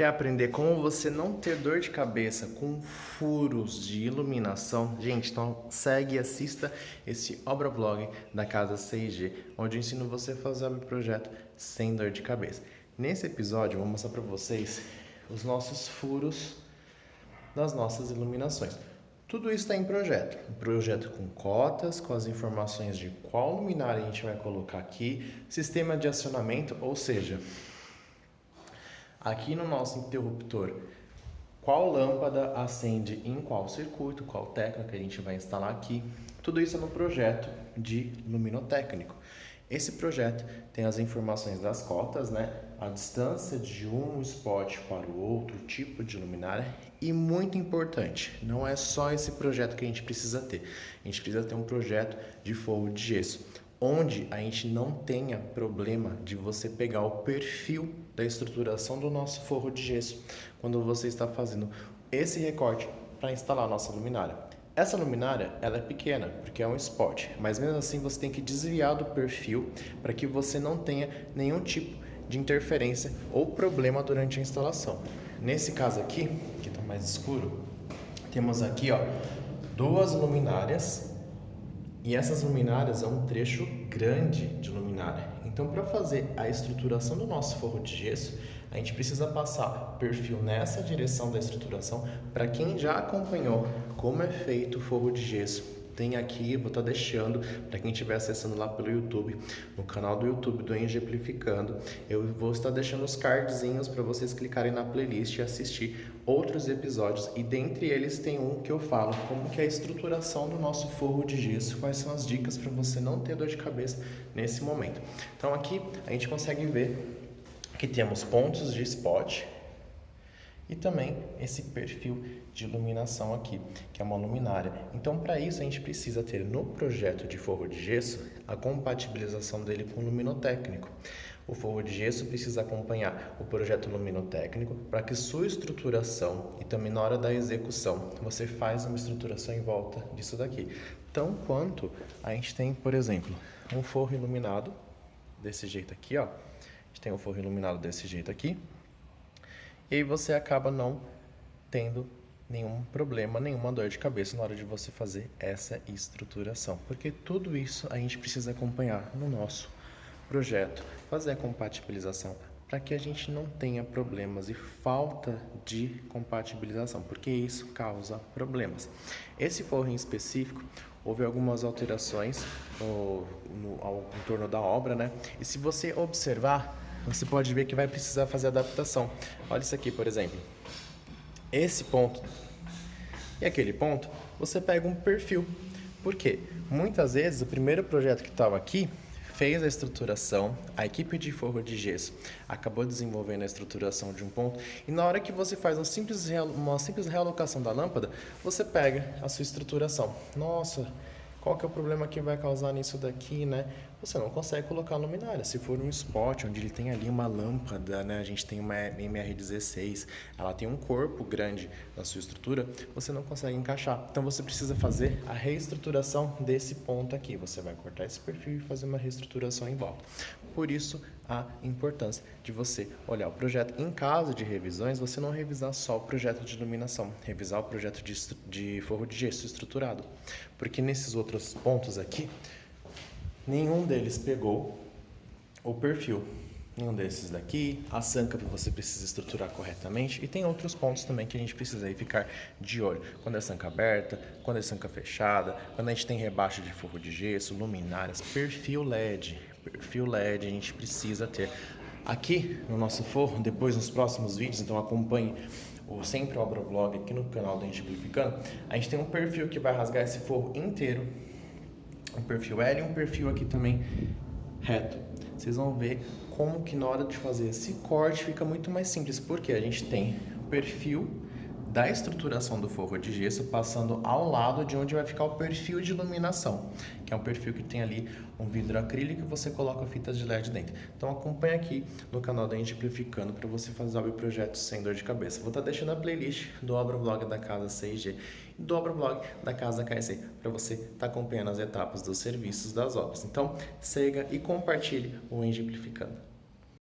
Quer aprender como você não ter dor de cabeça com furos de iluminação? Gente, então segue e assista esse Obra Vlog da Casa 6G, onde eu ensino você a fazer o projeto sem dor de cabeça. Nesse episódio eu vou mostrar para vocês os nossos furos das nossas iluminações. Tudo isso está em projeto. Um projeto com cotas, com as informações de qual luminária a gente vai colocar aqui, sistema de acionamento, ou seja, aqui no nosso interruptor, qual lâmpada acende em qual circuito, qual tecla que a gente vai instalar aqui. Tudo isso é no projeto de luminotécnico. Esse projeto tem as informações das cotas, né? A distância de um spot para o outro tipo de luminária e muito importante, não é só esse projeto que a gente precisa ter. A gente precisa ter um projeto de forro de gesso, onde a gente não tenha problema de você pegar o perfil da estruturação do nosso forro de gesso quando você está fazendo esse recorte para instalar a nossa luminária. Essa luminária ela é pequena porque é um spot, mas mesmo assim você tem que desviar do perfil para que você não tenha nenhum tipo de interferência ou problema durante a instalação. Nesse caso aqui, que está mais escuro, temos aqui duas luminárias. E essas luminárias é um trecho grande de luminária. Então, para fazer a estruturação do nosso forro de gesso, a gente precisa passar perfil nessa direção da estruturação. Para quem já acompanhou como é feito o forro de gesso, tem aqui, vou estar deixando, para quem estiver acessando lá pelo YouTube, no canal do YouTube do Engemplificando, eu vou estar deixando os cardzinhos para vocês clicarem na playlist e assistir outros episódios, e dentre eles tem um que eu falo como que é a estruturação do nosso forro de gesso, quais são as dicas para você não ter dor de cabeça nesse momento. Então aqui a gente consegue ver que temos pontos de spot e também esse perfil de iluminação aqui, que é uma luminária. Então, para isso, a gente precisa ter no projeto de forro de gesso a compatibilização dele com o luminotécnico. O forro de gesso precisa acompanhar o projeto luminotécnico para que sua estruturação e também na hora da execução você faz uma estruturação em volta disso daqui. Tão quanto a gente tem, por exemplo, um forro iluminado desse jeito aqui, ó. A gente tem um forro iluminado desse jeito aqui. E aí você acaba não tendo nenhum problema, nenhuma dor de cabeça na hora de você fazer essa estruturação. Porque tudo isso a gente precisa acompanhar no nosso projeto, fazer a compatibilização para que a gente não tenha problemas e falta de compatibilização, porque isso causa problemas. Esse forro em específico, houve algumas alterações em torno da obra, né? E se você observar, você pode ver que vai precisar fazer adaptação. Olha isso aqui, por exemplo. Esse ponto e aquele ponto, você pega um perfil. Por quê? Muitas vezes, o primeiro projeto que estava aqui fez a estruturação, a equipe de forro de gesso acabou desenvolvendo a estruturação de um ponto, e na hora que você faz uma simples realocação da lâmpada, você pega a sua estruturação. Nossa, qual que é o problema que vai causar nisso daqui, né? Você não consegue colocar a luminária. Se for um spot onde ele tem ali uma lâmpada, né? A gente tem uma MR16, ela tem um corpo grande na sua estrutura, você não consegue encaixar. Então você precisa fazer a reestruturação desse ponto aqui. Você vai cortar esse perfil e fazer uma reestruturação em volta. Por isso a importância de você olhar o projeto. Em caso de revisões, você não revisar só o projeto de iluminação, revisar o projeto de forro de gesso estruturado. Porque nesses outros pontos aqui, nenhum deles pegou o perfil. Nenhum desses daqui, a sanca você precisa estruturar corretamente, e tem outros pontos também que a gente precisa aí ficar de olho. Quando é sanca aberta, quando é sanca fechada, quando a gente tem rebaixo de forro de gesso, luminárias, perfil LED a gente precisa ter. Aqui no nosso forro, depois nos próximos vídeos, então acompanhe o Sempre Obra Vlog aqui no canal do Engemplificando, a gente tem um perfil que vai rasgar esse forro inteiro, um perfil L e um perfil aqui também reto. Vocês vão ver como que na hora de fazer esse corte fica muito mais simples, porque a gente tem o perfil da estruturação do forro de gesso passando ao lado de onde vai ficar o perfil de iluminação, que é um perfil que tem ali um vidro acrílico e você coloca fitas de LED dentro. Então acompanha aqui no canal da Engemplificando para você fazer o projeto sem dor de cabeça. Vou estar deixando a playlist do Obra Vlog da Casa 6G e do Obra Vlog da Casa KC para você estar acompanhando as etapas dos serviços das obras. Então siga e compartilhe o Engemplificando.